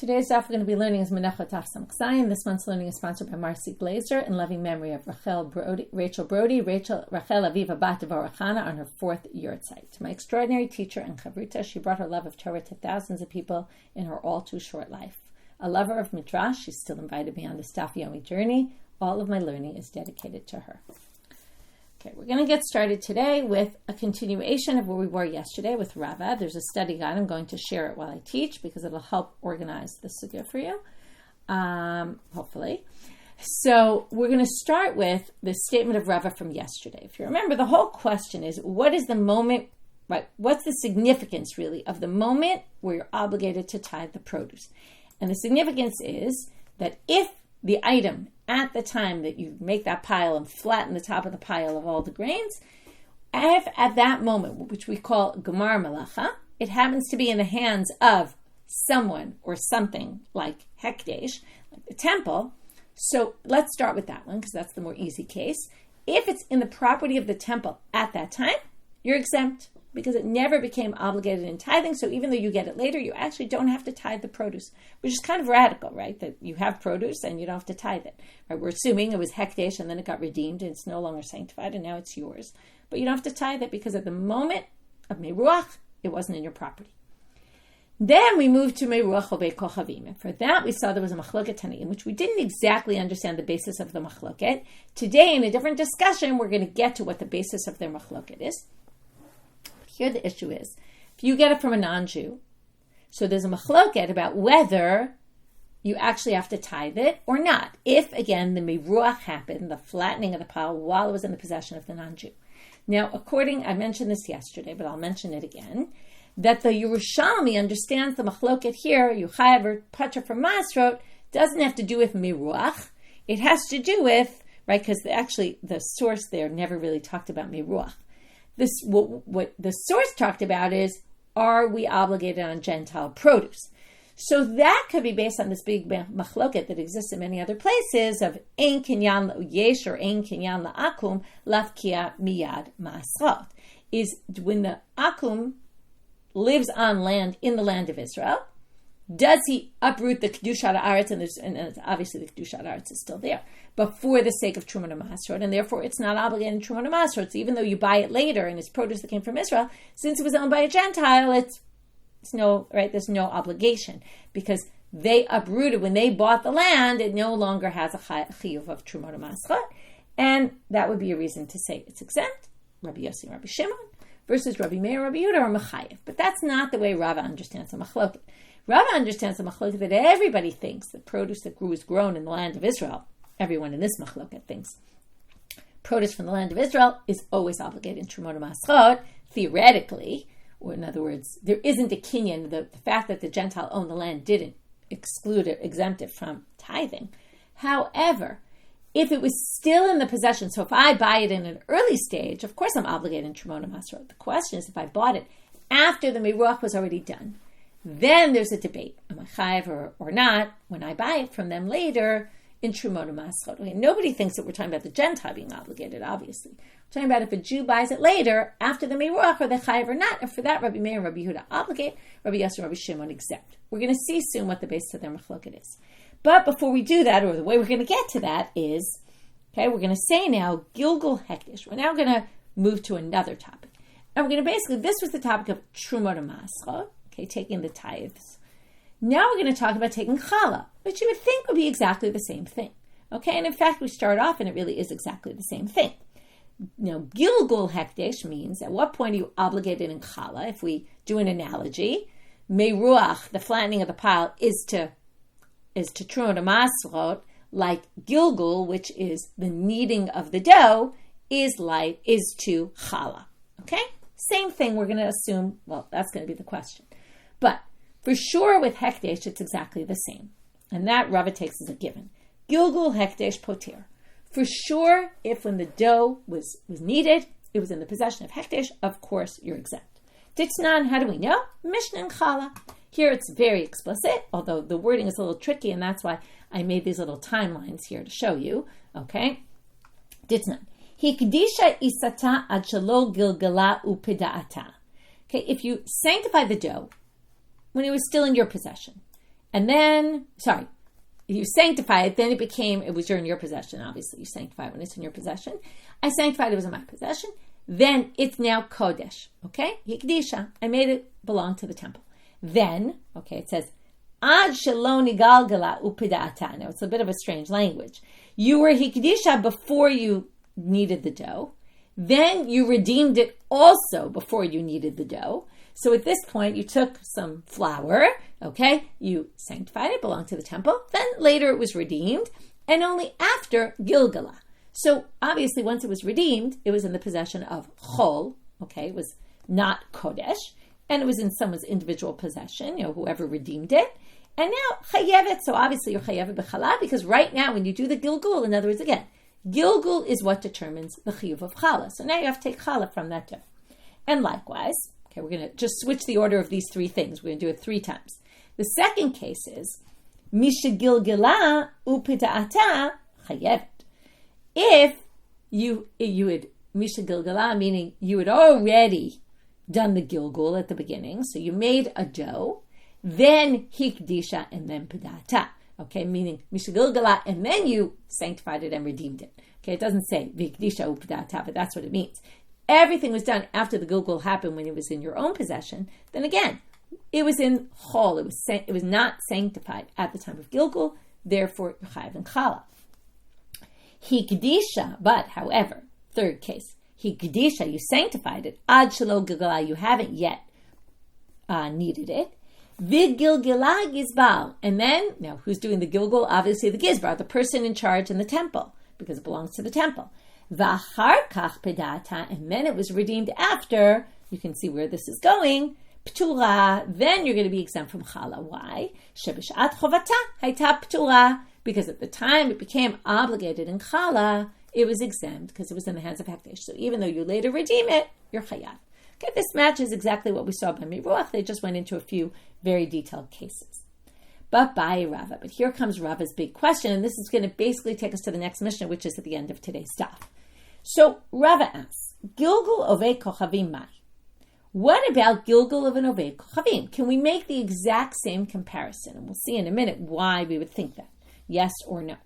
Today's daf we're going to be learning is Menachot Daf Samach Zayin. This month's learning is sponsored by Marcy Glazer in loving memory of Rachel Brody, Rachel Aviva Bat Devorachana on her 4th yahrzeit. To my extraordinary teacher and chavruta, she brought her love of Torah to thousands of people in her all too short life. A lover of Midrash, she still invited me on this Daf Yomi journey. All of my learning is dedicated to her. Okay, we're going to get started today with a continuation of where we were yesterday with Rava. There's a study guide. I'm going to share it while I teach because it'll help organize the sugya for you, hopefully. So we're going to start with the statement of Rava from yesterday. If you remember, the whole question is, what is the moment, right? What's the significance, really, of the moment where you're obligated to tithe the produce? And the significance is that if the item at the time that you make that pile and flatten the top of the pile of all the grains, if at that moment, which we call Gemar Malacha, it happens to be in the hands of someone or something like Hekdesh, like the temple. So let's start with that one because that's the more easy case. If it's in the property of the temple at that time, you're exempt because it never became obligated in tithing. So even though you get it later, you actually don't have to tithe the produce, which is kind of radical, right? That you have produce and you don't have to tithe it. Right? We're assuming it was hekdesh and then it got redeemed and it's no longer sanctified and now it's yours. But you don't have to tithe it because at the moment of Meruach, it wasn't in your property. Then we moved to Meruach Obei Kochavim. And for that, we saw there was a machloket Tanaim, which we didn't exactly understand the basis of the machloket. Today, in a different discussion, we're going to get to what the basis of their machloket is. Here the issue is, if you get it from a non-Jew, so there's a machloket about whether you actually have to tithe it or not. If, again, the meruach happened, the flattening of the pile, while it was in the possession of the non-Jew. Now, I mentioned this yesterday, but I'll mention it again, that the Yerushalmi understands the machloket here, Yuchayev or Patra from Masrot, doesn't have to do with meruach. It has to do with, right, because actually the source there never really talked about meruach. What the source talked about is, are we obligated on Gentile produce? So that could be based on this big machloket that exists in many other places of ein kinyan yesh or ein kinyan la'akum lafkia miyad ma'asrot. Is when the akum lives on land in the land of Israel, does he uproot the Kedushat Haaretz, and obviously the Kedushat Haaretz is still there, but for the sake of Truma Masrot, and therefore it's not obligated in Truma Masrot. So even though you buy it later and it's produce that came from Israel, since it was owned by a Gentile, there's no obligation because they uprooted when they bought the land. It no longer has a chiyuv of Truma Masrot, and that would be a reason to say it's exempt. Rabbi Yossi and Rabbi Shimon versus Rabbi Meir and Rabbi Yehuda are mechayev, but that's not the way Rava understands the machloket. Rava understands the machloket that everybody thinks the produce that was grown in the land of Israel, everyone in this machloket thinks produce from the land of Israel is always obligated in Trumot Masrot, theoretically, or in other words, there isn't a kinyan, the fact that the Gentile owned the land didn't exempt it from tithing. However, if it was still in the possession, so if I buy it in an early stage, of course I'm obligated in Trumot Masrot. The question is if I bought it after the Meruach was already done, then there's a debate, am I chayav or not, when I buy it from them later in Trumot Masrot. Okay, nobody thinks that we're talking about the Gentile being obligated, obviously. We're talking about if a Jew buys it later, after the Meruach, are they chayav or not, and for that, Rabbi Meir and Rabbi Yehuda obligate, Rabbi Yossi and Rabbi Shimon exempt. We're going to see soon what the basis of their machloket is. But before we do that, or the way we're going to get to that is, okay, we're going to say now, Gilgul Hekdesh. We're now going to move to another topic. And we're going to this was the topic of Trumot Masrot, okay, taking the tithes. Now we're going to talk about taking challah, which you would think would be exactly the same thing. Okay, and in fact, we start off and it really is exactly the same thing. Now, Gilgul Hekdesh means at what point are you obligated in challah? If we do an analogy, Meruach, the flattening of the pile, is to Trumot Masrot, like Gilgul, which is the kneading of the dough, is to challah. Okay? Same thing, we're going to assume, well, that's going to be the question. But for sure with Hekdesh, it's exactly the same. And that Rava takes as a given. Gilgul Hekdesh Poter. For sure, if when the dough was kneaded, it was in the possession of Hekdesh, of course, you're exempt. Ditznan, how do we know? Mishnah and Chala. Here it's very explicit, although the wording is a little tricky, and that's why I made these little timelines here to show you. Okay? Ditznan. Hikdisha isata ad shelo gilgala upida'ata. Okay, if you sanctify the dough when it was still in your possession, And then, you sanctify it, then it was in your possession, obviously. You sanctify it when it's in your possession. I sanctified it was in my possession. Then it's now Chodesh, okay? Hikdisha. I made it belong to the temple. Then, okay, it says, Ad shaloni galgala upidata. Now, it's a bit of a strange language. You were Hikdisha before you kneaded the dough. Then you redeemed it also before you kneaded the dough. So at this point, you took some flour, okay? You sanctified it, belonged to the temple. Then later it was redeemed, and only after Gilgala. So obviously, once it was redeemed, it was in the possession of Chol, okay? It was not Chodesh, and it was in someone's individual possession, whoever redeemed it. And now Chayevet, so obviously you're Chayevet b'chala, because right now when you do the Gilgul, in other words, again, Gilgul is what determines the Chiyuv of Chala. So now you have to take Chala from that dough. And likewise, okay, we're going to just switch the order of these three things. We're going to do it 3 times. The second case is Misha Gilgala upida'ata Chayevet. If you had Misha Gilgala, meaning you had already done the Gilgul at the beginning, so you made a dough, then Hikdisha, and then Pidata. Okay, meaning Misha Gilgala, and then you sanctified it and redeemed it. Okay, it doesn't say Hikdisha Upidata, but that's what it means. Everything was done after the Gilgul happened when it was in your own possession. Then again, it was in Chol. It was not sanctified at the time of Gilgul, therefore Chayav and Chala. Hikdisha, but however, third case, Hikdisha, you sanctified it. Ad shelo Gilgala, you haven't yet kneaded it. Vigilgila Gizbal. And then, now who's doing the Gilgul? Obviously the Gizbar, the person in charge in the temple, because it belongs to the temple. V'achar kach pedata, and then it was redeemed after. You can see where this is going. P'tura, then you're going to be exempt from Chala. Why? Shebishat chovata hayta p'tura, because at the time it became obligated in Chala, it was exempt because it was in the hands of Hekdesh. So even though you later redeem it, you're chayav. Okay, this matches exactly what we saw by Miruach. They just went into a few very detailed cases. But by Rava. But here comes Rava's big question, and this is going to basically take us to the next Mishnah, which is at the end of today's daf. So Rava asks, Gilgul Ovei Kochavim Mai. What about Gilgul of an Ovei Kochavim? Can we make the exact same comparison? And we'll see in a minute why we would think that. Yes or no.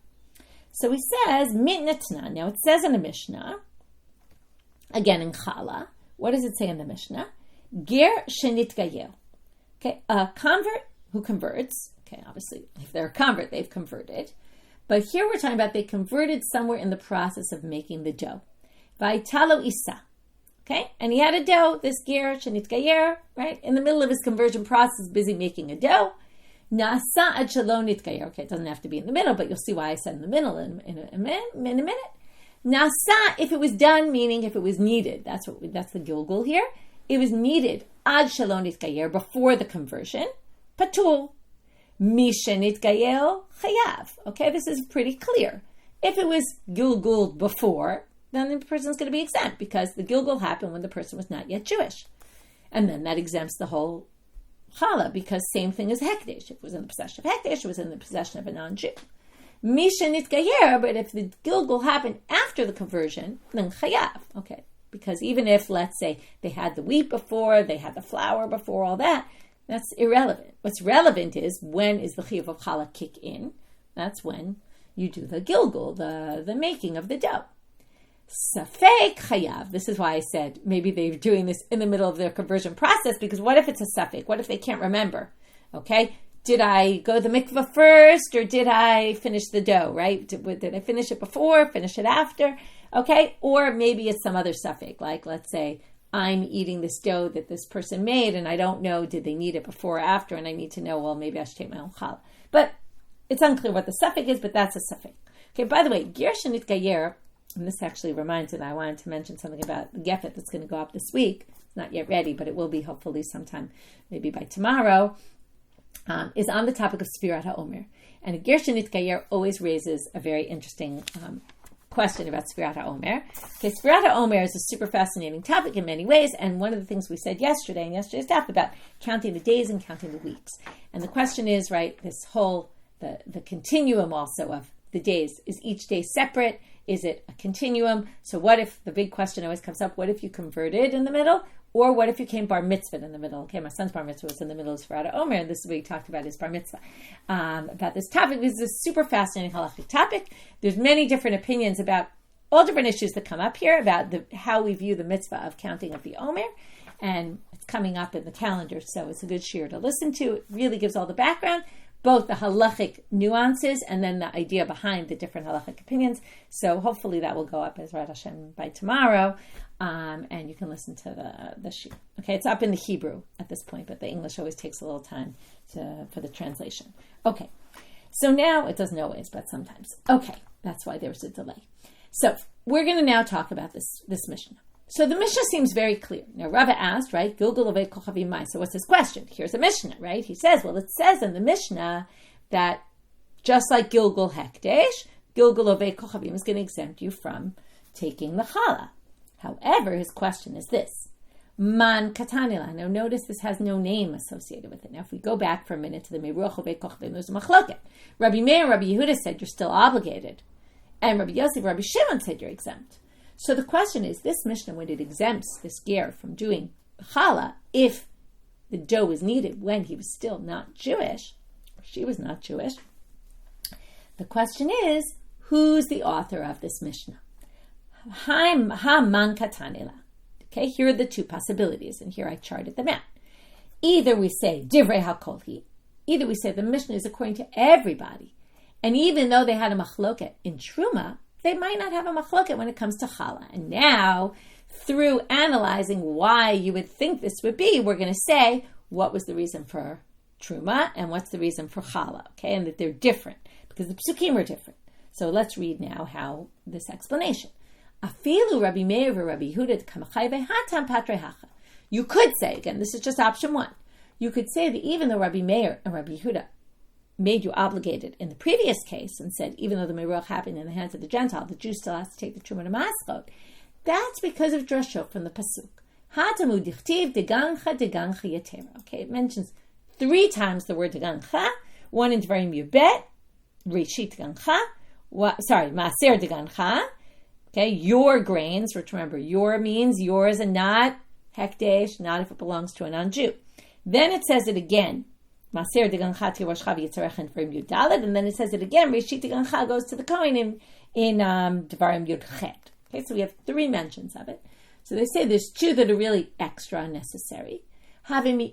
So he says, Mitnatna. Now it says in the Mishnah, again in Chala, what does it say in the Mishnah? Ger shenit gayel. Okay, a convert who converts. Okay, obviously, if they're a convert, they've converted. But here we're talking about they converted somewhere in the process of making the dough. Vaitalo isa. Okay, and he had a dough, this ger shenit gayer, right? In the middle of his conversion process, busy making a dough. Nasa ad shalom nit gayer. Okay, it doesn't have to be in the middle, but you'll see why I said in the middle in a minute. Nasa, if it was done, meaning if it was needed, that's the Gilgul here. It was needed ad shalom nit gayer, before the conversion. Patul. Misha nit gayer chayav. Okay, this is pretty clear. If it was Gilgul before, then the person's going to be exempt because the Gilgul happened when the person was not yet Jewish. And then that exempts the whole Chala, because same thing as Hekdesh. If it was in the possession of Hekdesh, it was in the possession of a non-Jew. Misha nitgayer, but if the Gilgul happened after the conversion, then chayav. Okay, because even if, let's say, they had the wheat before, they had the flour before, all that, that's irrelevant. What's relevant is when is the chiyuv of chala kick in? That's when you do the Gilgul, the making of the dough. Safek chayav. This is why I said maybe they're doing this in the middle of their conversion process, because what if it's a safek? What if they can't remember? Okay, did I go to the mikveh first or did I finish the dough, right? Did I finish it before, finish it after? Okay, or maybe it's some other safek, like let's say I'm eating this dough that this person made and I don't know, did they need it before or after? And I need to know, well, maybe I should take my own challah. But it's unclear what the safek is, but that's a safek. Okay, by the way, ger shenit gayer, and this actually reminds me that I wanted to mention something about the Gefet that's going to go up this week. It's not yet ready, but it will be hopefully sometime, maybe by tomorrow, is on the topic of Sfirat HaOmer. And Ger Shenit Gayer always raises a very interesting question about Sfirat HaOmer. Okay, Sfirat HaOmer is a super fascinating topic in many ways, and one of the things we said yesterday in yesterday's daf about counting the days and counting the weeks. And the question is, right, this whole, the continuum also of the days. Is each day separate? Is it a continuum? So what if, the big question always comes up, what if you converted in the middle? Or what if you came bar mitzvah in the middle? Okay, my son's bar mitzvah was in the middle of Sfarad Omer, and this is what he talked about his bar mitzvah. About this topic. This is a super fascinating halachic topic. There's many different opinions about all different issues that come up here about how we view the mitzvah of counting of the Omer. And it's coming up in the calendar, so it's a good shiur to listen to. It really gives all the background, both the halachic nuances and then the idea behind the different halachic opinions. So hopefully that will go up as Rad Hashem by tomorrow, and you can listen to the shiur. Okay, it's up in the Hebrew at this point, but the English always takes a little time for the translation. Okay, so now, it doesn't always, but sometimes. Okay, that's why there's a delay. So we're going to now talk about this Mishnah. So the Mishnah seems very clear. Now Rava asked, right, Gilgul Ovei Kochavim Mai. So what's his question? Here's a Mishnah, right? He says, well, it says in the Mishnah that just like Gilgul Hekdesh, Gilgul Ovei Kochavim is going to exempt you from taking the challah. However, his question is this. Man Katanila. Now notice this has no name associated with it. Now if we go back for a minute to the Meruach Ovei Kochavim, there's a machloket. Rabbi Meir and Rabbi Yehuda said you're still obligated. And Rabbi Yosef and Rabbi Shimon said you're exempt. So the question is, this Mishnah, when it exempts this ger from doing challah, if the dough was needed when he was still not Jewish, or she was not Jewish, the question is, who's the author of this Mishnah? Ha-man katanila. Okay, here are the two possibilities, and here I charted them out. Either we say, divrei hakolhi, either we say the Mishnah is according to everybody, and even though they had a machloket in Truma, they might not have a machloket when it comes to challah. And now, through analyzing why you would think this would be, we're going to say what was the reason for truma and what's the reason for challah. Okay, and that they're different because the psukim are different. So let's read now how this explanation. Afilu Rabbi Meir v'Rabbi Yehuda kamachai ve'hatam patrei hacha. You could say, again, this is just option one. You could say that even though Rabbi Meir and Rabbi Yehuda made you obligated in the previous case and said, even though the meruach happened in the hands of the Gentile, the Jew still has to take the truma to maskot. That's because of drashot from the pasuk. Hatamu dichtiv degancha degancha yetera. Okay, it mentions 3 times the word degancha. One in Dvarim Yubet, reshit degancha. Maaser degancha. Okay, your grains, which remember, your means yours and not hekdesh, not if it belongs to a non-Jew. Then it says it again. Maser degancha tiroshcha v'yitzarechen for Yud, and then it says it again. Reshit degancha goes to the Kohen in Dvarim Yud Chet. Okay, so we have 3 mentions of it. So they say there's 2 that are really extra unnecessary. Normally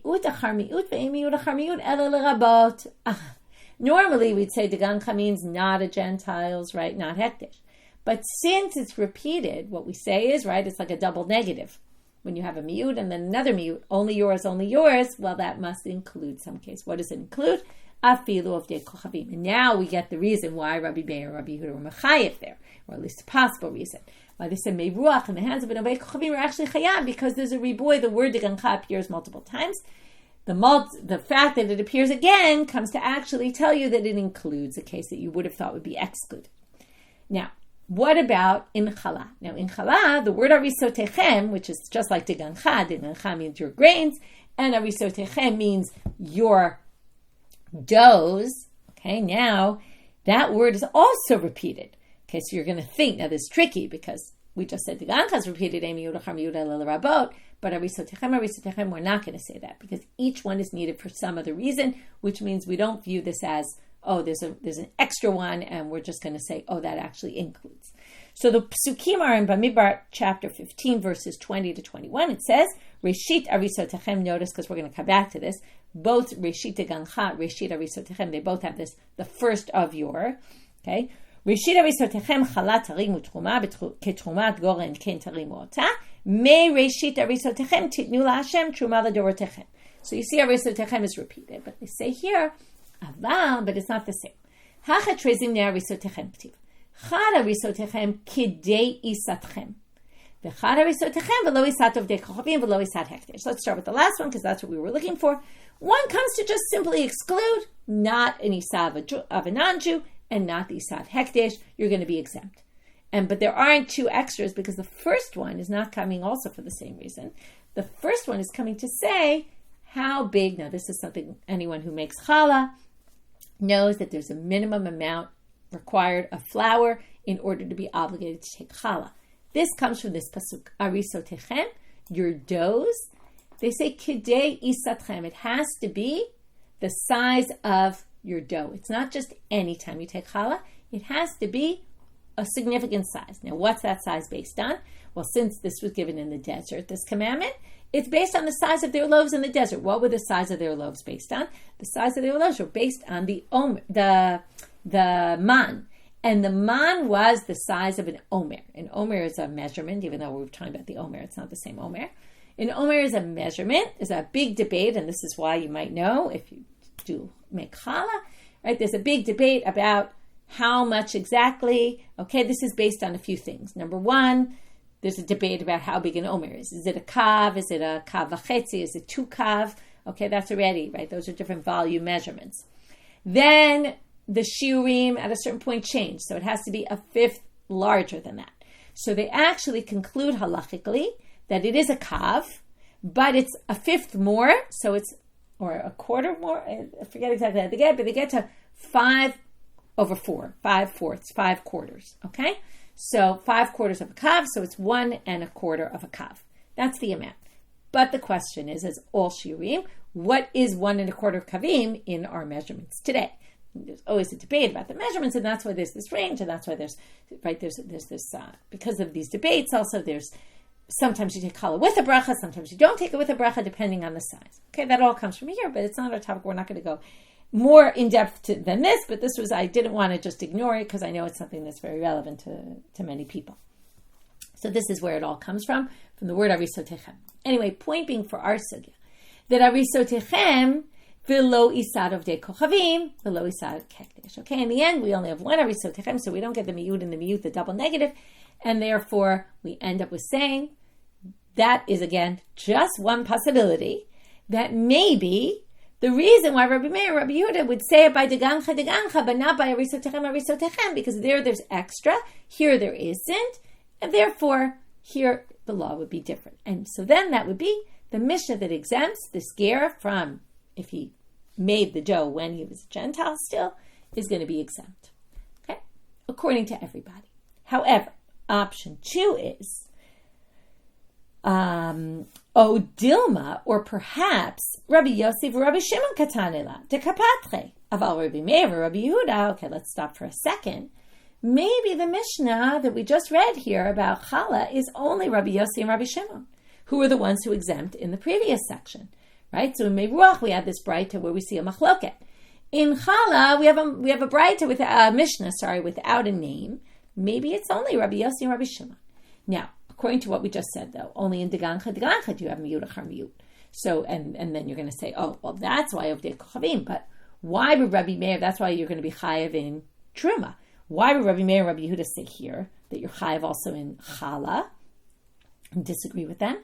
we'd say degancha means not a Gentiles, right? Not hekdesh. But since it's repeated, what we say is, right, it's like a double negative. When you have a miut and then another miut, only yours, well, that must include some case. What does it include? Afilu of de kochavim. And now we get the reason why Rabbi Meir and Rabbi Yehuda were mechayev there, or at least a possible reason. Why they said meiruach in the hands of an ovei kochavim are actually chayav, because there's a riboy, the word degancha appears multiple times. The fact that it appears again comes to actually tell you that it includes a case that you would have thought would be excluded. Now, what about in challah? Now, in challah, the word arisotechem, which is just like degancha means your grains, and arisotechem means your doughs. Okay, now that word is also repeated. Okay, so you're going to think, now this is tricky because we just said degancha is repeated, but arisotechem, we're not going to say that because each one is needed for some other reason, which means we don't view this as, oh, there's an extra one, and we're just going to say, oh, that actually includes. So the psukim are in Bamidbar chapter 15, verses 20 to 21. It says, Reshit arisotechem, notice, because we're going to come back to this, both Reshit degancha, Reshit arisotechem, they both have this, the first of your, okay? Reshit arisotechem chalat tarim u'truma, ketrumat goren ken tarim u'ota, me Reshit arisotechem titnu la'Hashem truma l'dorotechem. So you see arisotechem is repeated, but they say here, Aval, but it's not the same. Hachat trezim ne arisotechem ktiv. Chad arisotechem kidei isatchem. V'chad arisotechem v'lo isat of dekochavim v'lo isat hekdesh. Let's start with the last one because that's what we were looking for. One comes to just simply exclude not an isa of a non-Jew and not the isat hekdesh. You're going to be exempt. But there aren't 2 extras because the first one is not coming also for the same reason. The first one is coming to say how big. Now this is something anyone who makes challah knows that there's a minimum amount required of flour in order to be obligated to take challah. This comes from this pasuk, arisotechem, your doughs, They say kidei isatchem. It has to be the size of your dough. It's not just any time you take challah. It has to be a significant size. Now, what's that size based on? Well, since this was given in the desert, this commandment, it's based on the size of their loaves in the desert. What were the size of their loaves based on? The size of their loaves were based on the man. And the man was the size of an omer. An omer is a measurement, even though we were talking about the omer, it's not the same omer. An omer is a measurement. There's a big debate, and this is why you might know if you do make challah, right? There's a big debate about how much exactly. Okay, this is based on a few things. Number one, there's a debate about how big an omer is. Is it a kav? Is it a kav v'chetzi? Is it 2 kav? Okay, that's already, right? Those are different volume measurements. Then the shiurim at a certain point change. So it has to be a fifth larger than that. So they actually conclude halachically that it is a kav, but it's a fifth more. So it's, or a quarter more. I forget exactly how they get, but they get to 5/4, 5/4, 5 quarters. Okay? So 5 quarters of a kav, so it's 1 1/4 of a kav. That's the amount. But the question is, as all shiurim, what is 1 1/4 kavim in our measurements today? There's always a debate about the measurements, and that's why there's this range, and that's why there's this, because of these debates, also there's, sometimes you take challah with a bracha, sometimes you don't take it with a bracha, depending on the size. Okay, that all comes from here, but it's not our topic. We're not going to go more in depth than this, but this was, I didn't want to just ignore it because I know it's something that's very relevant to many people. So this is where it all comes from the word arisotechem. Anyway, point being for our sugya, that arisotechem v'lo isad of de kochavim, v'lo isad kekdesh. Okay, in the end, we only have one arisotechem, so we don't get the miyud and the miyud, the double negative, and therefore we end up with saying that is, again, just one possibility, that maybe the reason why Rabbi Meir, Rabbi Yehuda would say it by degancha, but not by arisotechem, because there's extra, here there isn't, and therefore here the law would be different. And so then that would be the Mishnah that exempts this ger from, if he made the dough when he was a Gentile still, is going to be exempt. Okay? According to everybody. However, option 2 is Dilma, or perhaps Rabbi Yosef, Rabbi Shimon Katanela, de Kapatre, Aval Rabbi Meir, Rabbi Yehuda. Okay, let's stop for a second. Maybe the Mishnah that we just read here about challah is only Rabbi Yosef and Rabbi Shimon, who were the ones who exempt in the previous section, right? So in Meiruach we had this braita where we see a machloket. In challah we have a braita with a Mishnah, without a name. Maybe it's only Rabbi Yosef and Rabbi Shimon. Now, according to what we just said, though, only in degancha do you have miyud achar miyud. So, and then you're going to say, oh, well, that's why Ovdei Kochavim. But why would Rabbi Meir, that's why you're going to be chayav in Truma. Why would Rabbi Meir and Rabbi Yehuda say here that you're chayav also in challah? Disagree with them.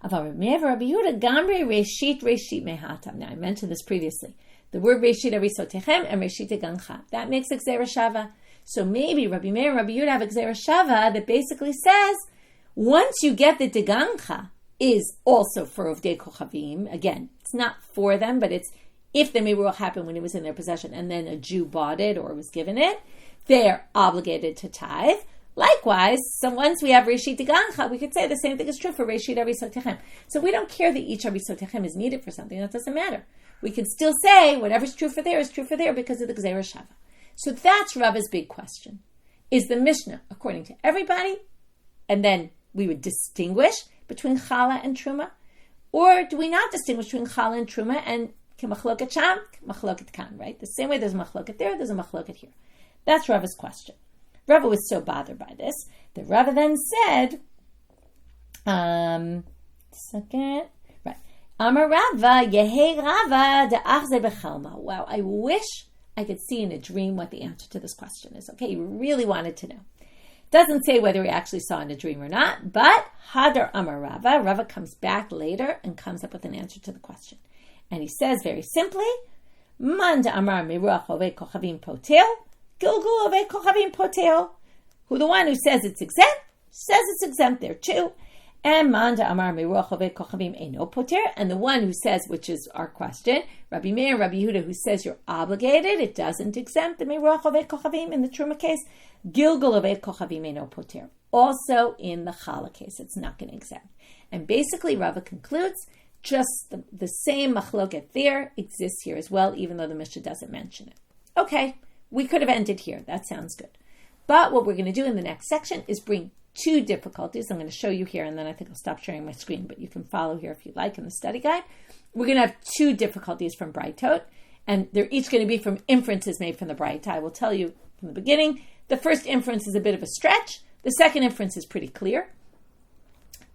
Aval Rabbi Meir and Rabbi Yehuda, gamri reshit mehatam. Now, I mentioned this previously. The word reshit arisotechem and reshit degancha. That makes it gzera shava. So maybe Rabbi Meir and Rabbi Yehuda have a gzera shava that basically says, once you get the degancha is also for Ovdei Kochavim. Again, it's not for them, but it's if the Meiruach happened when it was in their possession and then a Jew bought it or was given it, they're obligated to tithe. Likewise, so once we have Reshit Degancha, we could say the same thing is true for Reshit Arisotechem. So we don't care that each Arisotechem is needed for something. That doesn't matter. We can still say whatever's true for there is true for there because of the Gzera Shava. So that's Rava's big question. Is the Mishnah according to everybody? And then we would distinguish between Challah and Truma? Or do we not distinguish between Challah and Truma and Machloket Sham, Machloket Kan, right? The same way there's a Machloket there, there's a Machloket here. That's Rava's question. Rava was so bothered by this that Rava then said, Amar Rava, Yehe Rava, De'achze Bechelma. Wow, I wish I could see in a dream what the answer to this question is. Okay, you really wanted to know. Doesn't say whether he actually saw in a dream or not, but Hadar Amar Rava. Rava comes back later and comes up with an answer to the question. And he says very simply, Man Amar Miruach Ovei Kochavim Potel, Gilgul Ovei Kochavim Potel. Who the one who says it's exempt there too. And Manda Amar Miruach Ovei Kochavim Eino Poter. And the one who says, which is our question, Rabbi Meir and Rabbi Yehuda, who says you're obligated, it doesn't exempt the Miruach Ovei Kochavim in the Truma case. Gilgul Ovei Kochavim Eino Poter. Also in the Challah case, it's not going to exempt. And basically Rava concludes just the same machloket there exists here as well, even though the Mishnah doesn't mention it. Okay, we could have ended here. That sounds good. But what we're going to do in the next section is bring two difficulties. I'm going to show you here, and then I think I'll stop sharing my screen, but you can follow here if you like in the study guide. We're going to have two difficulties from Brightot, and they're each going to be from inferences made from the Bright. I will tell you from the beginning, the first inference is a bit of a stretch. The second inference is pretty clear.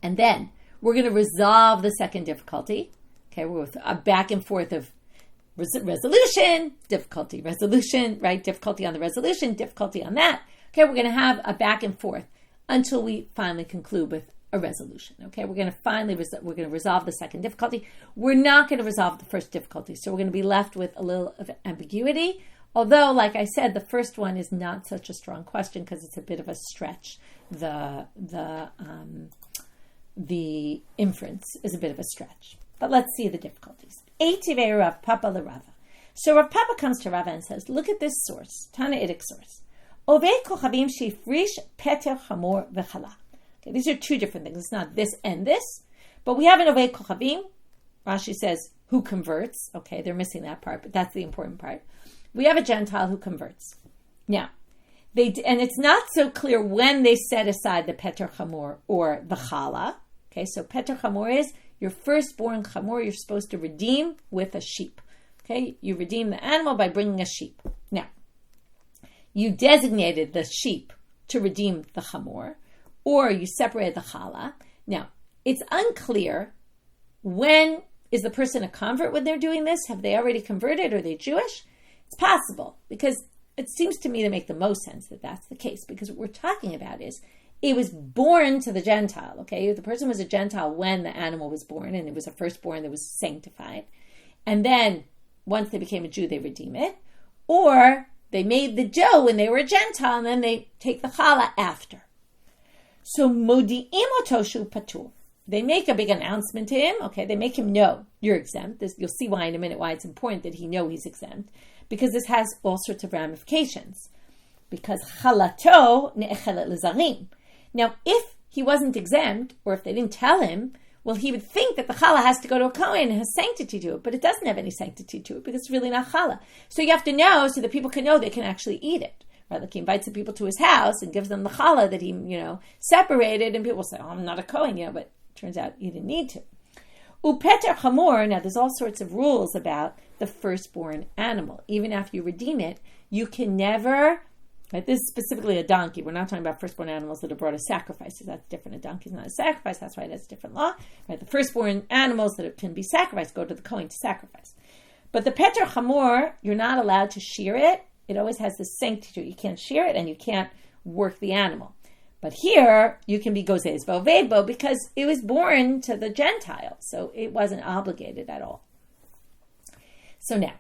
And then we're going to resolve the second difficulty. Okay, we're with a back and forth of resolution, difficulty, resolution, right? Difficulty on the resolution, difficulty on that. Okay, we're going to have a back and forth until we finally conclude with a resolution. Okay, we're going to resolve the second difficulty. We're not going to resolve the first difficulty, so we're going to be left with a little of ambiguity. Although, like I said, the first one is not such a strong question because it's a bit of a stretch. The inference is a bit of a stretch. But let's see the difficulties. Eitivei Rav Papa l'Rava. So Rav Papa comes to Rava and says, look at this source, Tanaitic source. Ovei kochavim shifrish peter chamor v'chala. Okay, these are two different things. It's not this and this, but we have an Ovei kochavim. Rashi says, who converts. Okay, they're missing that part, but that's the important part. We have a Gentile who converts. Now, and it's not so clear when they set aside the Peter Chamor or the Chala. Okay, so Peter Chamor is your firstborn Chamor you're supposed to redeem with a sheep. Okay, you redeem the animal by bringing a sheep. Now, you designated the sheep to redeem the Chamor, or you separated the Chala. Now, it's unclear when is the person a convert when they're doing this? Have they already converted? Are they Jewish? It's possible, because it seems to me to make the most sense that that's the case, because what we're talking about is it was born to the Gentile, okay? The person was a Gentile when the animal was born, and it was a firstborn that was sanctified. And then once they became a Jew, they redeem it. Or they made the dough when they were a Gentile, and then they take the challah after. So modi'im otoshu patur. They make a big announcement to him, okay? They make him know, you're exempt. You'll see why in a minute, why it's important that he know he's exempt. Because this has all sorts of ramifications. Because chalato ne'echelet lezarim. Now, if he wasn't exempt, or if they didn't tell him, well, he would think that the challah has to go to a kohen and has sanctity to it, but it doesn't have any sanctity to it because it's really not challah. So you have to know so that people can know they can actually eat it. Right? Like he invites the people to his house and gives them the challah that he, separated, and people say, oh, I'm not a kohen, but it turns out you didn't need to. Upeter chamor, now there's all sorts of rules about the firstborn animal. Even after you redeem it, you can never, right, this is specifically a donkey. We're not talking about firstborn animals that are brought as sacrifices. That's different. A donkey is not a sacrifice. That's why it has a different law. Right? The firstborn animals that can be sacrificed go to the kohen to sacrifice. But the peter chamor, you're not allowed to shear it. It always has the sanctity to it. You can't shear it and you can't work the animal. But here, you can be gozes vovebo because it was born to the Gentile, so it wasn't obligated at all. So now,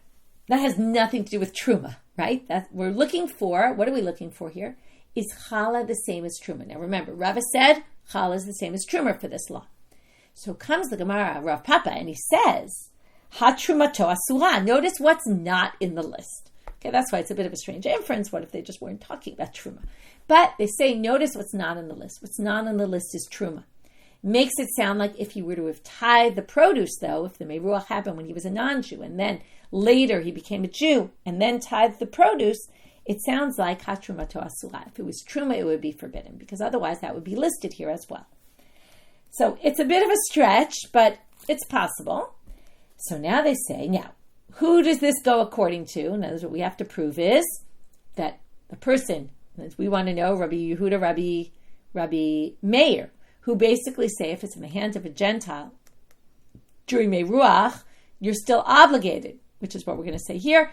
that has nothing to do with truma, right? That we're looking for, what are we looking for here? Is challah the same as truma? Now remember, Rava said challah is the same as truma for this law. So comes the Gemara, Rav Papa, and he says, ha trumato asura. Notice what's not in the list. Okay, that's why it's a bit of a strange inference. What if they just weren't talking about truma? But they say, notice what's not in the list. What's not on the list is truma. Makes it sound like if he were to have tithed the produce, though, if the meruach happened when he was a non-Jew, and then later he became a Jew, and then tithed the produce, it sounds like ha trumato asura. If it was truma, it would be forbidden, because otherwise that would be listed here as well. So it's a bit of a stretch, but it's possible. So now they say, now, who does this go according to? Now, what we have to prove is that the person, we want to know, Rabbi Yehuda, Rabbi Meir, who basically say if it's in the hands of a Gentile during Meruach, you're still obligated, which is what we're going to say here.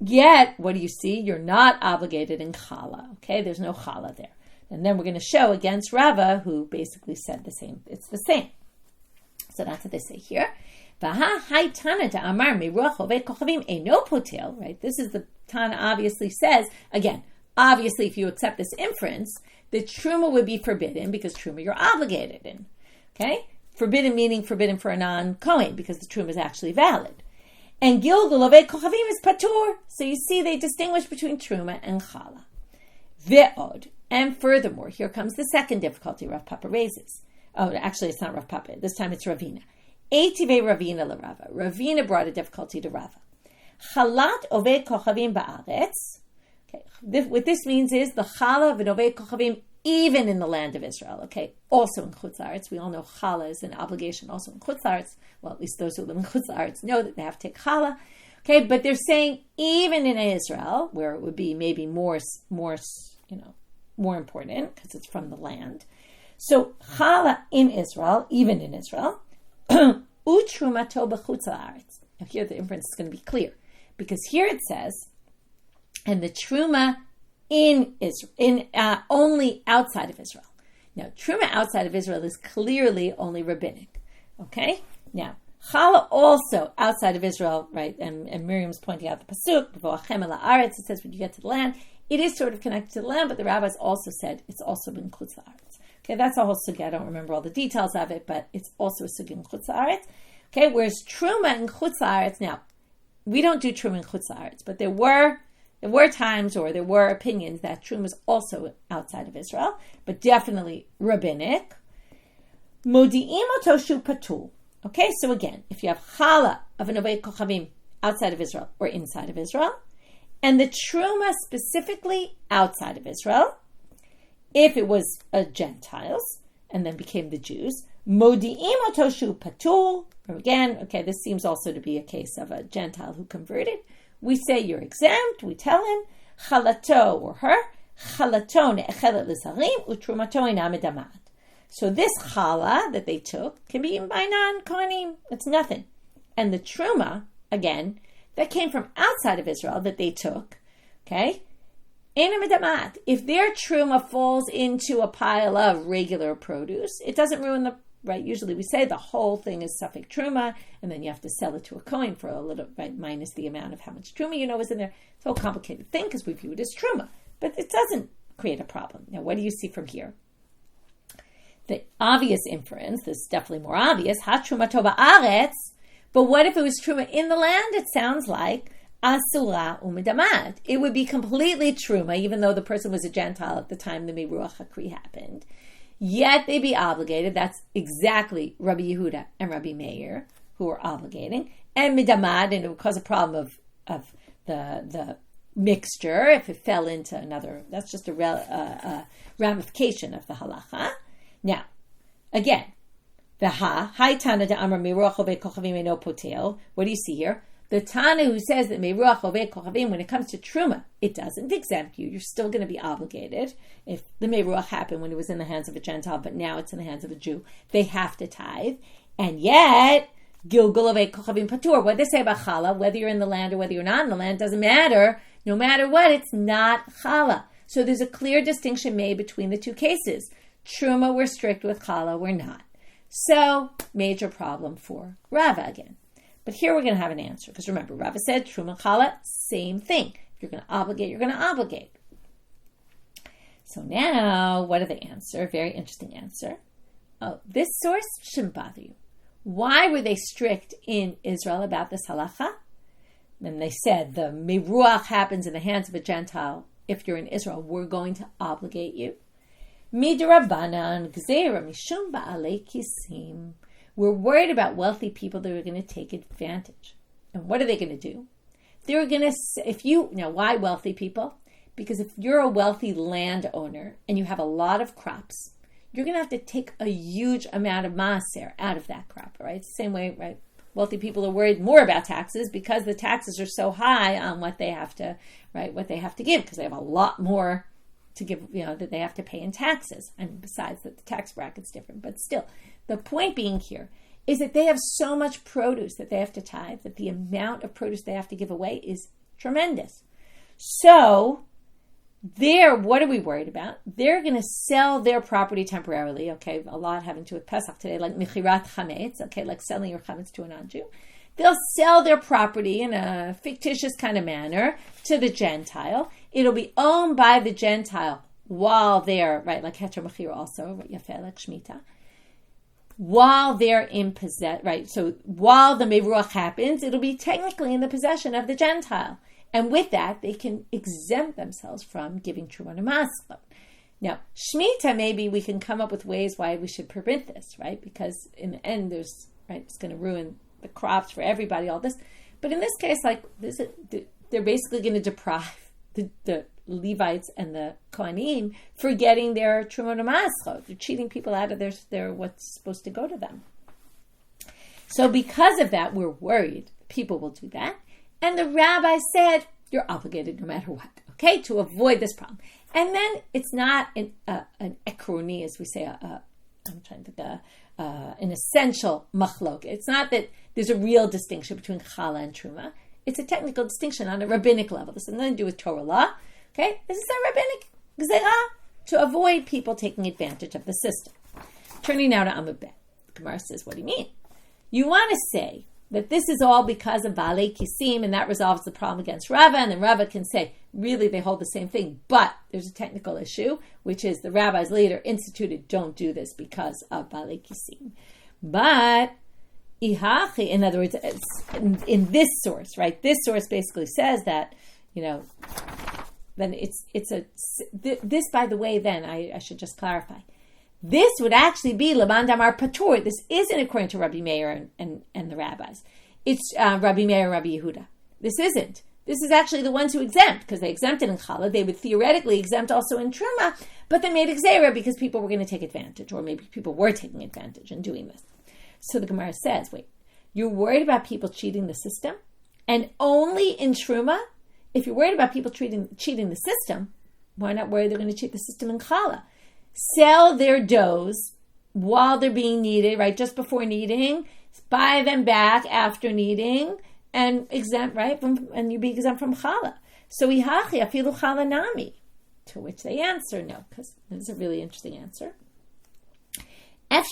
Yet, what do you see? You're not obligated in challah. Okay, there's no challah there. And then we're going to show against Rava, who basically said the same. It's the same. So that's what they say here. Right? This is the Tana obviously says, again, obviously if you accept this inference, that truma would be forbidden because truma you're obligated in. Okay? Forbidden meaning forbidden for a non-Kohen because the truma is actually valid. And Gilgul Ovei Kochavim is patur. So you see they distinguish between truma and challah. Ve'od. And furthermore, here comes the second difficulty Rav Papa raises. Oh, actually it's not Rav Papa. This time it's Ravina. Eitive Ravina l'Rava. Ravina brought a difficulty to Rava. Chalat oved kochavim ba'aretz. Okay, what this means is the chala of an oved kochavim even in the land of Israel. Okay, also in Chutz La'aretz. We all know chala is an obligation also in Chutz La'aretz. Well, at least those who live in Chutz La'aretz know that they have to take chala. Okay, but they're saying even in Israel, where it would be maybe more important because it's from the land. So chala in Israel, even in Israel, utrumato b'chutz la'aretz. Now here the inference is going to be clear because here it says, and the truma in Israel, only outside of Israel. Now truma outside of Israel is clearly only rabbinic. Okay, now. Chala also outside of Israel, right? And Miriam's pointing out the pasuk, it says when you get to the land, it is sort of connected to the land, but the rabbis also said it's also in Chutz La'aretz. Okay, that's a whole sugya. I don't remember all the details of it, but it's also a sugya in Chutz La'aretz. Okay, whereas truma in Chutz La'aretz, now we don't do truma in Chutz La'aretz, but there were times or there were opinions that truma is also outside of Israel, but definitely rabbinic. Modi'im otoshu patul. Okay, so again, if you have chala of an oved kochavim outside of Israel or inside of Israel, and the truma specifically outside of Israel, if it was Gentiles and then became the Jews, modi'im otoshu patul. Again, okay, this seems also to be a case of a Gentile who converted. We say you're exempt. We tell him chalato or her chalato ne'echelet l'zarim utrumato ina medamad. So this chala that they took can be eaten by non-kohanim. It's nothing. And the truma, again, that came from outside of Israel that they took, okay, if their truma falls into a pile of regular produce, it doesn't ruin the, right, usually we say the whole thing is suffix truma, and then you have to sell it to a kohen for a little, right, minus the amount of how much truma you know is in there. It's a whole complicated thing because we view it as truma. But it doesn't create a problem. Now, what do you see from here? The obvious inference, this is definitely more obvious, ha-truma tova aretz, but what if it was truma in the land? It sounds like asura umidamad. It would be completely truma, even though the person was a Gentile at the time the Meruach HaKri happened. Yet they'd be obligated. That's exactly Rabbi Yehuda and Rabbi Meir who were obligating. And midamad, and it would cause a problem of the mixture if it fell into another. That's just a ramification of the halacha. Now, again, the Hai Tana de Amar Meruach Oved Kochavim Eno Potel. What do you see here? The Tana who says that Meruach Oved Kochavim, when it comes to Truma, it doesn't exempt you. You're still going to be obligated. If the Meruach happened when it was in the hands of a Gentile, but now it's in the hands of a Jew, they have to tithe. And yet, Gilgul Oved Kochavim Patur. What they say about Chala, whether you're in the land or whether you're not in the land, doesn't matter. No matter what, it's not Chala. So there's a clear distinction made between the two cases. Truma, we're strict with chala, we're not. So, major problem for Rava again. But here we're going to have an answer. Because remember, Rava said truma, chala, same thing. If you're going to obligate, you're going to obligate. So now, what do they answer? Very interesting answer. Oh, this source shouldn't bother you. Why were they strict in Israel about this halacha? Then they said the meruach happens in the hands of a Gentile. If you're in Israel, we're going to obligate you. Midrabanan gzeira mishum ba'alei kisim. We're worried about wealthy people that are going to take advantage. And what are they going to do? They're going to, why wealthy people? Because if you're a wealthy landowner and you have a lot of crops, you're going to have to take a huge amount of maaser out of that crop, right? Same way, right? Wealthy people are worried more about taxes because the taxes are so high on what they have to, right? What they have to give because they have a lot more to give, that they have to pay in taxes. And besides that, the tax bracket's different. But still, the point being here is that they have so much produce that they have to tithe, that the amount of produce they have to give away is tremendous. So, what are we worried about? They're going to sell their property temporarily, okay, a lot having to do with Pesach today, like Mechirat Chametz, okay, like selling your Chametz to a non-Jew. They'll sell their property in a fictitious kind of manner to the Gentile. It'll be owned by the Gentile while they're, right, like Heter Mechir also, Yafeh, like Shemitah, while they're in possession, right, so while the Meruach happens, it'll be technically in the possession of the Gentile. And with that, they can exempt themselves from giving Truma Nemaskot. Now, Shemitah, maybe we can come up with ways why we should permit this, right? Because in the end, there's right? It's going to ruin the crops for everybody, all this. But in this case, like they're basically going to deprive the Levites and the Kohanim for getting their Trumot Maschot. They're cheating people out of their what's supposed to go to them. So because of that, we're worried people will do that. And the rabbi said, you're obligated no matter what, okay, to avoid this problem. And then it's not an ekroni, as we say, an essential machlok. It's not that there's a real distinction between challah and truma. It's a technical distinction on a rabbinic level. This has nothing to do with Torah law. Okay, this is a rabbinic gzerah to avoid people taking advantage of the system. Turning now to Amud Bet. The Gemara says, what do you mean? You want to say that this is all because of Valei Kisim, and that resolves the problem against Rava, and then Rava can say, really, they hold the same thing, but there's a technical issue, which is the rabbis later instituted, don't do this because of Valei Kisim. But, Ihachi, in other words, in this source, right, this source basically says that, then this, by the way, then, I should just clarify, this would actually be Laban Damar Patur. This isn't according to Rabbi Meir and the rabbis. It's Rabbi Meir and Rabbi Yehuda. This isn't. This is actually the ones who exempt, because they exempted in Challah. They would theoretically exempt also in Truma, but they made Xera because people were going to take advantage, or maybe people were taking advantage in doing this. So the Gemara says, wait, you're worried about people cheating the system? And only in Truma? If you're worried about people cheating the system, why not worry they're going to cheat the system in Challah? Sell their doughs while they're being kneaded, right? Just before kneading, buy them back after kneading, and exempt, right? And you be exempt from challah. So ihachi afilu challah nami. To which they answer no, because this is a really interesting answer. Well,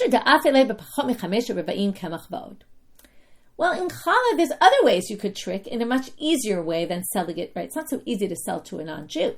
in challah, there's other ways you could trick in a much easier way than selling it, right? It's not so easy to sell to a non-Jew.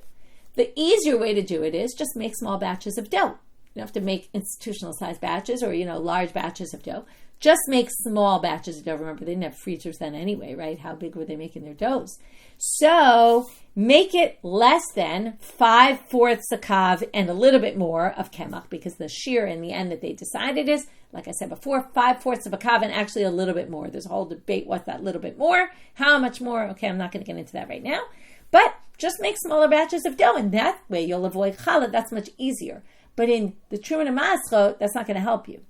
The easier way to do it is just make small batches of dough. You don't have to make institutional sized batches or, large batches of dough. Just make small batches of dough. Remember, they didn't have freezers then anyway, right? How big were they making their doughs? So make it less than 5/4 a kav and a little bit more of kemach, because the shear in the end that they decided is, like I said before, 5/4 of a kav and actually a little bit more. There's a whole debate, what's that little bit more? How much more? Okay, I'm not going to get into that right now. But just make smaller batches of dough, and that way you'll avoid challah. That's much easier. But in the Truma and Maschot, that's not going to help you.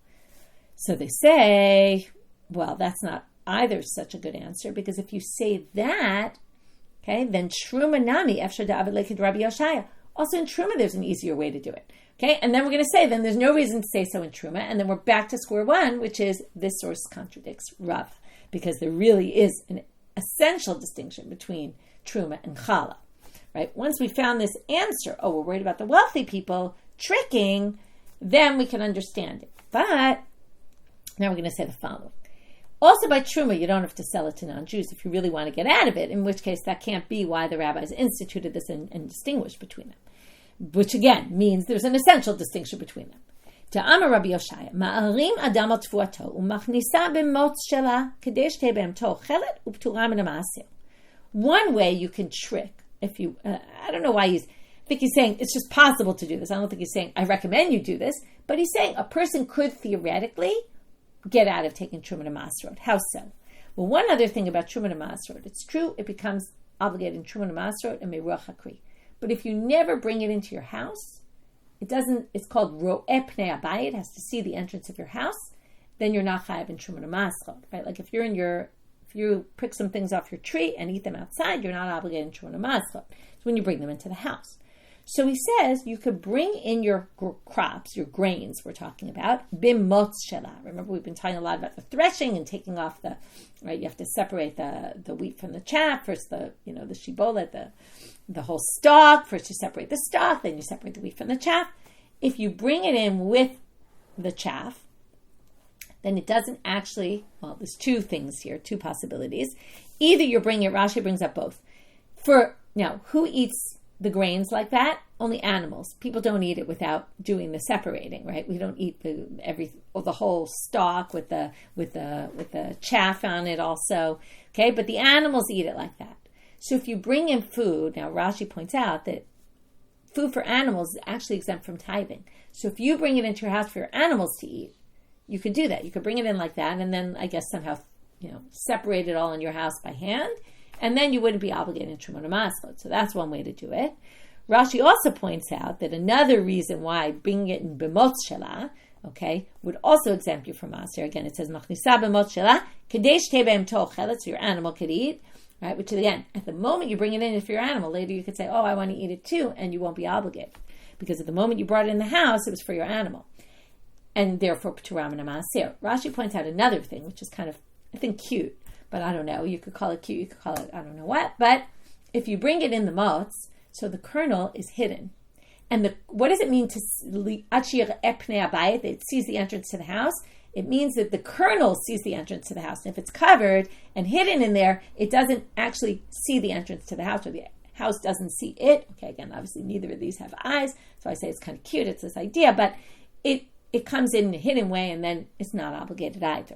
So they say, well, that's not either such a good answer, because if you say that, okay, then Truma Nami, Efshar Da'avid Lekid Rabbi Yoshaya. Also in Truma, there's an easier way to do it. Okay, and then we're going to say, then there's no reason to say so in Truma, and then we're back to square one, which is this source contradicts Rav, because there really is an essential distinction between Truma and Challah. Right? Once we found this answer, we're worried about the wealthy people tricking, then we can understand it. But now we're going to say the following. Also by Truma, you don't have to sell it to non-Jews if you really want to get out of it, in which case that can't be why the rabbis instituted this and distinguished between them. Which again means there's an essential distinction between them. Ta'amar Rabbi Yoshaya, ma'arim adam al tfuato, u'machnisa b'motz shela, kedei shtei b'emto chelet u'ptura min ha'ma'aseh. One way you can trick, if you, I don't know why I think he's saying it's just possible to do this. I don't think he's saying, I recommend you do this, but he's saying a person could theoretically get out of taking Truma and Masrot. How so? Well, one other thing about Truma and Masrot, it's true, it becomes obligated in Truma and Masrot and Meruach HaKri. But if you never bring it into your house, it's called Ro'eh Pnei Abayit, it has to see the entrance of your house, then you're not chayav in Truma and Masrot, right? Like if you pick some things off your tree and eat them outside, you're not obligated in Truma and Masrot. It's when you bring them into the house. So he says you could bring in your crops, your grains we're talking about, bimotz shela. Remember, we've been talking a lot about the threshing and taking off right, you have to separate the wheat from the chaff. First the shibolet, the whole stalk. First you separate the stalk, then you separate the wheat from the chaff. If you bring it in with the chaff, then it doesn't actually, there's two things here, two possibilities. Either you're bringing it, Rashi brings up both. Who eats the grains like that? Only animals. People don't eat it without doing the separating, right? We don't eat the whole stalk with the chaff on it also. Okay, but the animals eat it like that. So if you bring in food, now Rashi points out that food for animals is actually exempt from tithing. So if you bring it into your house for your animals to eat, you could do that. You could bring it in like that, and then I guess somehow, separate it all in your house by hand, and then you wouldn't be obligated in Truma Maslot. So that's one way to do it. Rashi also points out that another reason why bringing it in b'motz shela, would also exempt you from Maser. Again, it says machnisa b'motz shela kadesh tebeim tochelet, so your animal could eat. Right, which again, at the moment you bring it in, if your animal, later you could say, "Oh, I want to eat it too," and you won't be obligated, because at the moment you brought it in the house, it was for your animal, and therefore p'turam and Maser. Rashi points out another thing, which is kind of, I think, cute, but I don't know. You could call it cute, you could call it I don't know what. But if you bring it in the motz, so the kernel is hidden, and what does it mean to achir epnei abayit? It sees the entrance to the house. It means that the kernel sees the entrance to the house. And if it's covered and hidden in there, it doesn't actually see the entrance to the house, or the house doesn't see it. Again, obviously neither of these have eyes, so I say it's kind of cute. It's this idea, but it comes in a hidden way, and then it's not obligated either.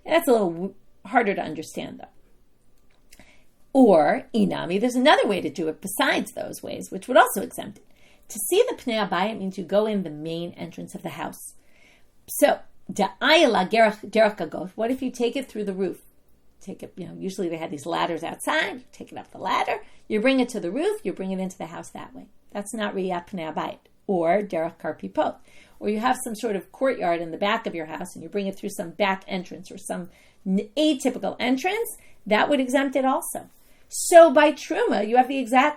And that's a little harder to understand, though. Or, inami, there's another way to do it besides those ways, which would also exempt it. To see the pnei abayit means you go in the main entrance of the house. So, what if you take it through the roof? Take it, usually they have these ladders outside. You take it up the ladder, you bring it to the roof, you bring it into the house that way. That's not riyat pnei abayit. Or derech karpipot. Or you have some sort of courtyard in the back of your house, and you bring it through some back entrance or some atypical entrance. That would exempt it also. So by truma, you have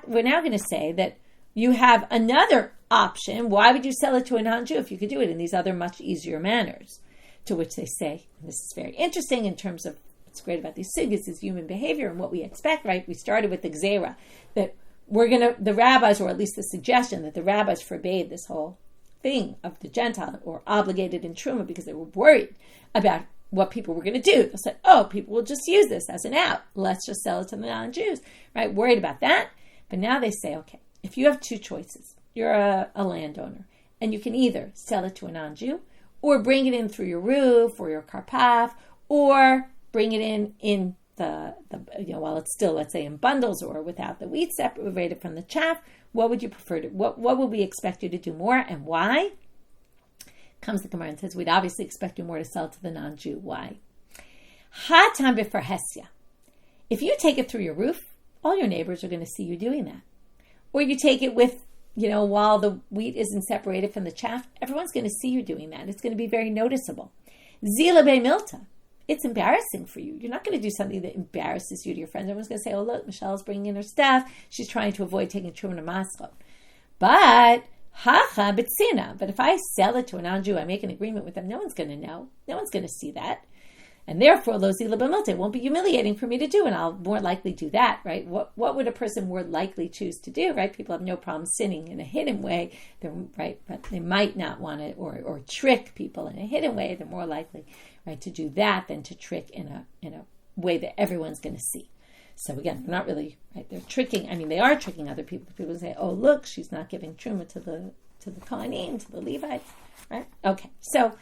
we're now going to say that you have another option. Why would you sell it to a non-Jew if you could do it in these other much easier manners? To which they say, and this is very interesting in terms of what's great about these sugyas is human behavior and what we expect, right? We started with the gzeira, that the rabbis, or at least the suggestion that the rabbis forbade this whole thing of the Gentile or obligated in truma because they were worried about what people were going to do. They said, people will just use this as an out. Let's just sell it to the non-Jews, right? Worried about that. But now they say, if you have two choices, you're a landowner, and you can either sell it to a non-Jew or bring it in through your roof or your karpaf, or bring it in the while it's still, let's say, in bundles or without the wheat separated from the chaff. What would you prefer to? What would we expect you to do more, and why? Comes the Gemara and says we'd obviously expect you more to sell to the non-Jew. Why? Hatam b'farhesia. If you take it through your roof, all your neighbors are going to see you doing that. Or you take it with, while the wheat isn't separated from the chaff, everyone's going to see you doing that. It's going to be very noticeable. Zila be milta. It's embarrassing for you. You're not going to do something that embarrasses you to your friends. Everyone's going to say, look, Michelle's bringing in her stuff. She's trying to avoid taking truma to maskot. But, hacha b'tzina. But if I sell it to a non-Jew, I make an agreement with them, no one's going to know. No one's going to see that. And therefore, lo zila b'milta, it won't be humiliating for me to do, and I'll more likely do that, right? What would a person more likely choose to do, right? People have no problem sinning in a hidden way, right? But they might not want to, or trick people in a hidden way. They're more likely, right, to do that than to trick in a way that everyone's going to see. So again, they're not really, right? They're tricking. I mean, they are tricking other people. People say, "Oh, look, she's not giving truma to the Kohanim, to the Levites," right? Okay, so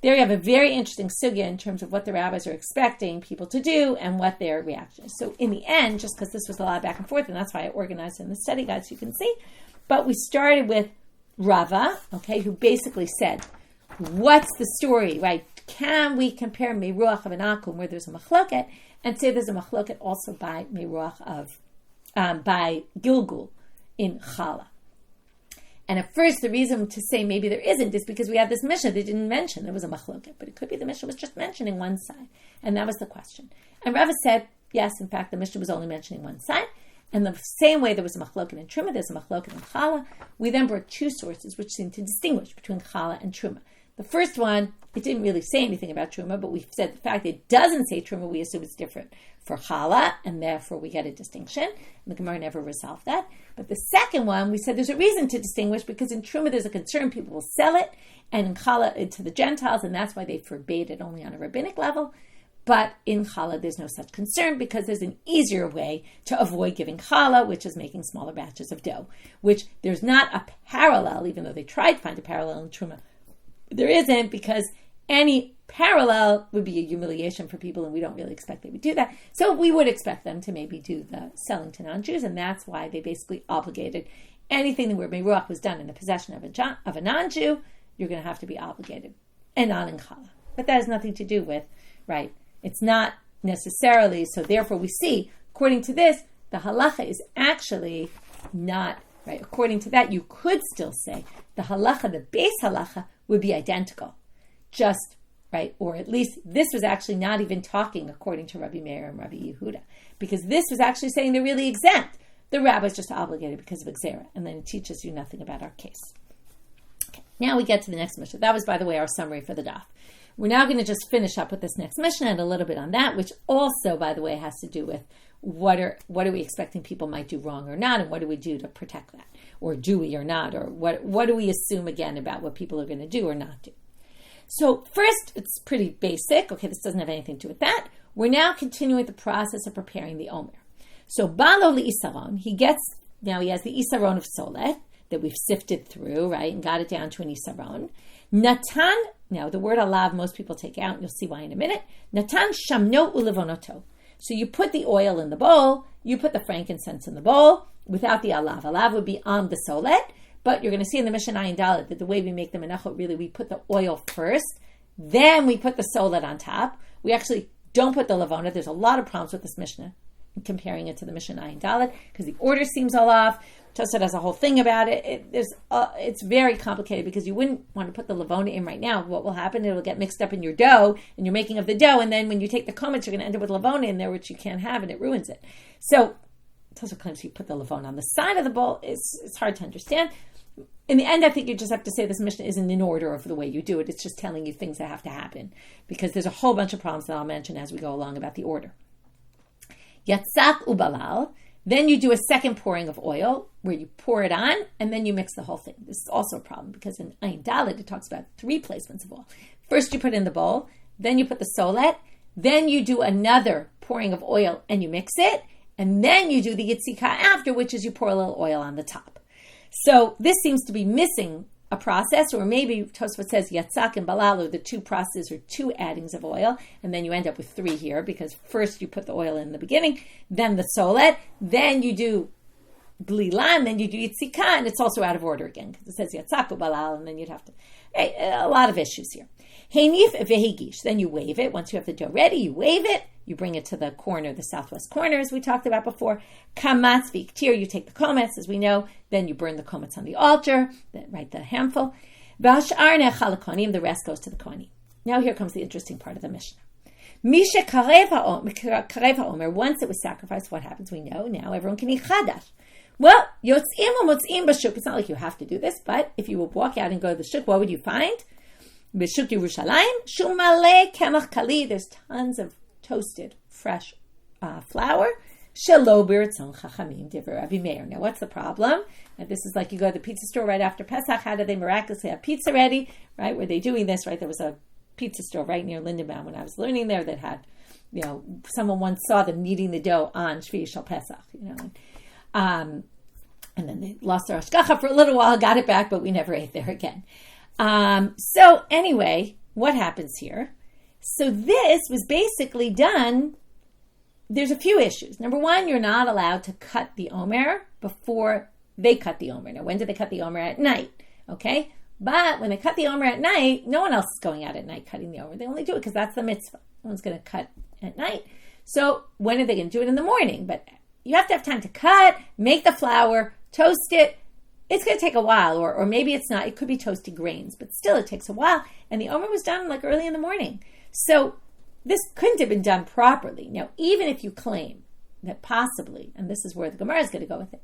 there you have a very interesting sugya in terms of what the rabbis are expecting people to do and what their reaction is. So in the end, just because this was a lot of back and forth, and that's why I organized in the study guide so you can see, but we started with Rava, who basically said, what's the story, right? Can we compare Meruach of an Akum where there's a machloket and say there's a machloket also by Meruach of, by Gilgul in Chala? And at first, the reason to say maybe there isn't is because we have this Mishnah that didn't mention there was a machloket, but it could be the Mishnah was just mentioning one side, and that was the question. And Rava said, yes, in fact, the Mishnah was only mentioning one side, and the same way there was a machloket in Truma, there's a machloket in Chala. We then brought two sources which seem to distinguish between Chala and Truma. The first one, it didn't really say anything about Truma, but we said the fact that it doesn't say Truma, we assume it's different for Chala, and therefore we get a distinction. And the Gemara never resolved that. But the second one, we said there's a reason to distinguish, because in Truma there's a concern people will sell it, and in Chala to the Gentiles, and that's why they forbade it only on a rabbinic level. But in Chala there's no such concern, because there's an easier way to avoid giving Chala, which is making smaller batches of dough, which there's not a parallel, even though they tried to find a parallel in Truma. There isn't, because any parallel would be a humiliation for people, and we don't really expect they would do that. So we would expect them to maybe do the selling to non-Jews, and that's why they basically obligated anything where Meruach was done in the possession of a non-Jew, you're going to have to be obligated, and not in Chala. but that has nothing to do with, right? It's not necessarily, so therefore we see, according to this, the halacha is actually not, right? According to that, you could still say the halacha, the base halacha, would be identical. Just, right? Or at least this was actually not even talking according to Rabbi Meir and Rabbi Yehuda, because this was actually saying they're really exempt. The rabbi is just obligated because of Xera, and then it teaches you nothing about our case. Okay, now we get to the next Mishnah. That was, by the way, our summary for the daf. We're now going to just finish up with this next Mishnah and a little bit on that, which also, by the way, has to do with what are we expecting people might do wrong or not, and what do we do to protect that, or do we or not, or what do we assume again about what people are going to do or not do. So first, it's pretty basic. Okay, this doesn't have anything to do with that. We're now continuing the process of preparing the Omer. So Balo Isaron, he has the Isaron of Solet that we've sifted through, right, and got it down to an Isaron. Natan, now the word alav most people take out, and you'll see why in a minute. Natan shamno ulevonoto. So you put the oil in the bowl, you put the frankincense in the bowl, without the alav. Alav would be on the Solet, but you're going to see in the Mishnah Ayin Dalet that the way we make the Menachot, really, we put the oil first, then we put the Solet on top. We actually don't put the Levona. There's a lot of problems with this Mishnah, comparing it to the Mishnah Ayin Dalet, because the order seems all off. Tosafot has a whole thing about it. It's very complicated, because you wouldn't want to put the Levona in right now. What will happen, it will get mixed up in your dough, and you're making of the dough, and then when you take the komets, you're going to end up with Levona in there, which you can't have, and it ruins it. So Tosafot claims you put the Levona on the side of the bowl. It's hard to understand. In the end, I think you just have to say this Mishnah isn't in order of the way you do it. It's just telling you things that have to happen, because there's a whole bunch of problems that I'll mention as we go along about the order. Yatzak ubalal. Then you do a second pouring of oil where you pour it on and then you mix the whole thing. This is also a problem, because in Ayin Dalet it talks about 3 placements of oil. First you put it in the bowl, then you put the Solet, then you do another pouring of oil and you mix it, and then you do the Yitzika after, which is you pour a little oil on the top. So this seems to be missing a process, or maybe Tosafot says Yatzak and Balal are the 2 processes or 2 addings of oil, and then you end up with 3 here, because first you put the oil in the beginning, then the Solet, then you do Blila, and then you do Yitzika, and it's also out of order again, because it says Yatzak or Balal, and then you'd have to, a lot of issues here. Heinif vehigish, then you wave it. Once you have the dough ready, you wave it, you bring it to the corner, the southwest corner, as we talked about before. Kamatz v'iktir, you take the komets, as we know, then you burn the komets on the altar, the handful. V'hash'ar ne'echal kohanim, the rest goes to the kohanim. Now here comes the interesting part of the Mishnah. Misha karev ha'omer, once it was sacrificed, what happens? We know, now everyone can eat chadash. Well, yotzim u'motzim b'shuk, it's not like you have to do this, but if you would walk out and go to the shuk, what would you find? B'shuk Yerushalayim, shumale kemach kali, there's tons of toasted, fresh flour. Shelo b'ratzon chachamim divrei Rabbi Meir. Now, what's the problem? Now, this is like you go to the pizza store right after Pesach. How do they miraculously have pizza ready? Right? Were they doing this? Right? There was a pizza store right near Lindenbaum when I was learning there that had, someone once saw them kneading the dough on Shvi Shal Pesach. And then they lost their hashgacha for a little while, got it back, but we never ate there again. So anyway, what happens here? So this was basically done. There's a few issues. Number one, you're not allowed to cut the Omer before they cut the Omer. Now, when do they cut the Omer? At night, okay? But when they cut the Omer at night, no one else is going out at night cutting the Omer. They only do it because that's the mitzvah. No one's going to cut at night. So when are they going to do it? In the morning. But you have to have time to cut, make the flour, toast it. It's going to take a while, or maybe it's not. It could be toasted grains, but still it takes a while. And the Omer was done like early in the morning. So this couldn't have been done properly. Now, even if you claim that possibly, and this is where the Gemara is going to go with it,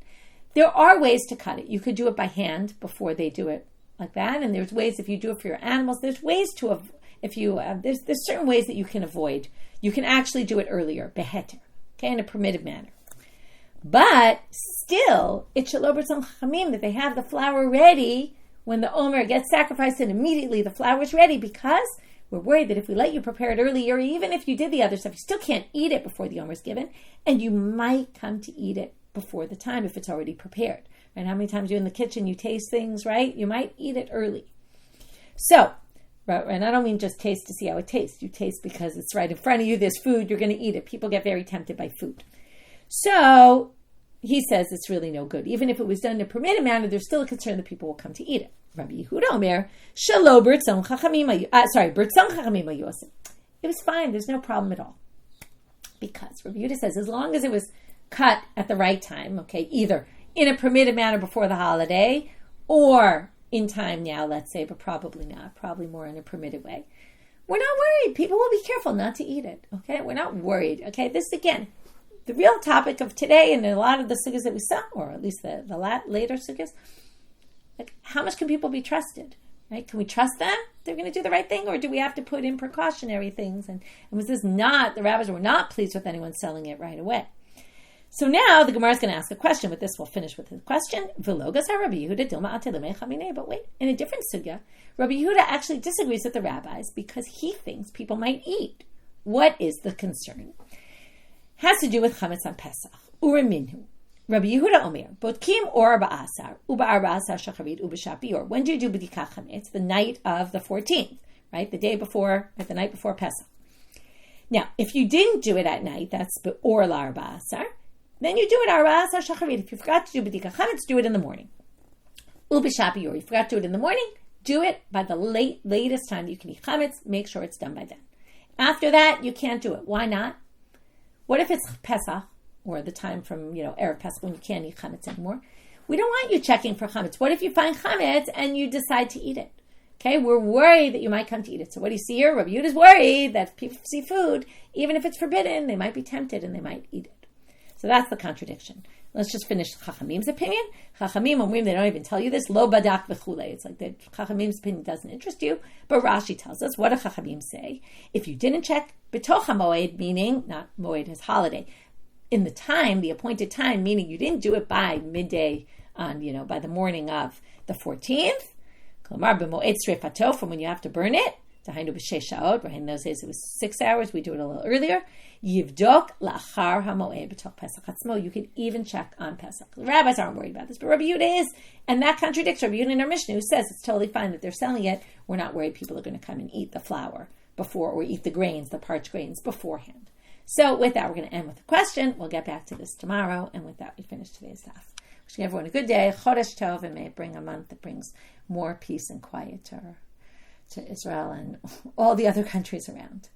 there are ways to cut it. You could do it by hand before they do it like that, and there's ways if you do it for your animals. There's ways to there's certain ways that you can avoid. You can actually do it earlier, beheter, okay, in a permitted manner. But still, it's shelo b'ratzon chachamim that they have the flour ready when the Omer gets sacrificed, and immediately the flour is ready, because we're worried that if we let you prepare it early, or even if you did the other stuff, you still can't eat it before the Omer is given, and you might come to eat it before the time if it's already prepared. Right? How many times you're in the kitchen, you taste things, right? You might eat it early. So, right, and I don't mean just taste to see how it tastes. You taste because it's right in front of you, there's food, you're going to eat it. People get very tempted by food. So, he says it's really no good. Even if it was done in a permitted manner, there's still a concern that people will come to eat it. Rabbi Yehuda Omer, Shalo Bertzon Chachamim Yosim. It was fine. There's no problem at all. Because Rabbi Yehuda says, as long as it was cut at the right time, okay, either in a permitted manner before the holiday or in time now, let's say, but probably not, probably more in a permitted way. We're not worried. People will be careful not to eat it, okay? We're not worried, okay? This, again, the real topic of today and a lot of the sugyas that we saw, or at least the later sugyas, like, how much can people be trusted, right? Can we trust them? They're going to do the right thing, or do we have to put in precautionary things? And was this not, the rabbis were not pleased with anyone selling it right away. So now the Gemara is going to ask a question. With this, we'll finish with the question. But wait, in a different sugya, Rabbi Yehuda actually disagrees with the rabbis because he thinks people might eat. What is the concern? Has to do with chametz on Pesach. Uraminhu. Rabbi Yehuda Omer, Botkim or ba'asar, uba arba'asar shacharit, uba shapior. When do you do b'dika chametz? The night of the 14th, right? The day before, the night before Pesach. Now, if you didn't do it at night, that's or la arba'asar. Then you do it arba'asar shacharit. If you forgot to do b'dika chametz, do it in the morning. Uba shapior. You forgot to do it in the morning, do it by the latest time you can eat chametz. Make sure it's done by then. After that, you can't do it. Why not? What if it's Pesach? Or the time from, Erev Pesach when you can't eat chametz anymore. We don't want you checking for chametz. What if you find chametz and you decide to eat it? Okay, we're worried that you might come to eat it. So what do you see here? Rabbi Yehuda is worried that if people see food, even if it's forbidden, they might be tempted and they might eat it. So that's the contradiction. Let's just finish Chachamim's opinion. Chachamim Omrim, they don't even tell you this. Lo badak v'chule. It's like the Chachamim's opinion doesn't interest you. But Rashi tells us, what do Chachamim say? If you didn't check b'toch hamoed, meaning, not moed, his holiday, in the time, the appointed time, meaning you didn't do it by midday on, by the morning of the 14th. Klamar b'moed srefato, from when you have to burn it. Dahainu b'sheish shaot. Right, in those days it was 6 hours. We do it a little earlier. Yivdok lachar hamoed b'toch Pesach atzmo. You can even check on Pesach. The rabbis aren't worried about this, but Rabbi Yehuda is, and that contradicts Rabbi Yehuda in our Mishnah, who says it's totally fine that they're selling it. We're not worried people are going to come and eat the flour before, or eat the grains, the parched grains beforehand. So with that, we're going to end with a question. We'll get back to this tomorrow. And with that, we finish today's daf. Wishing everyone a good day. Chodesh Tov, and may it bring a month that brings more peace and quiet to Israel and all the other countries around.